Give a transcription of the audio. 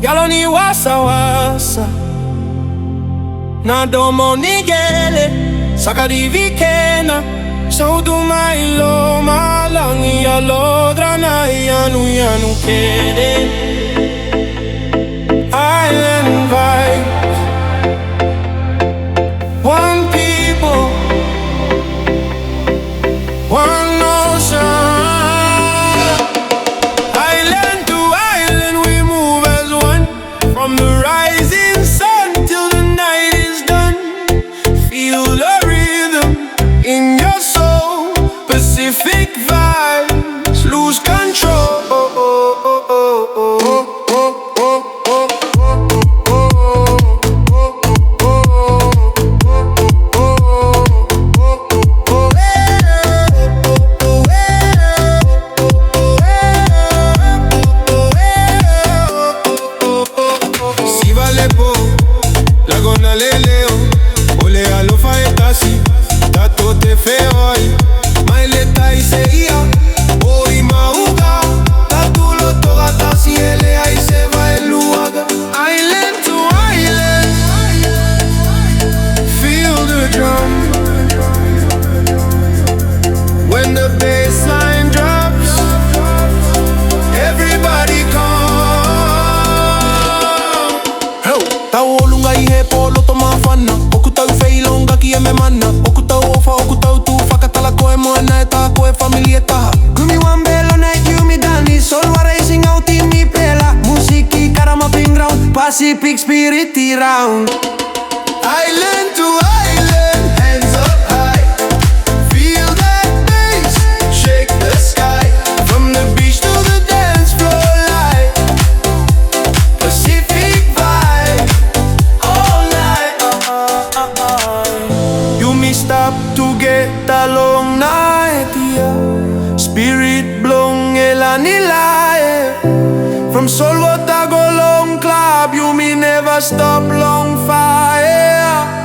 galoni wasa wasa na domo nigele sakari vikena saudu mailo malangi alodra na yanu yanu kede island vibes, one people, one ocean. Island to island we move as one, from the rising sun till the night is done. Feel the rhythm in your soul, Pacific vibes, lose control. Pacific spirit round. Island to island, hands up high. Feel that bass, shake the sky. From the beach to the dance floor light. Pacific vibe, all night. You may stop to get a long night, yeah. Spirit blong elanilae. From Solwater go long club, you may never stop long fire.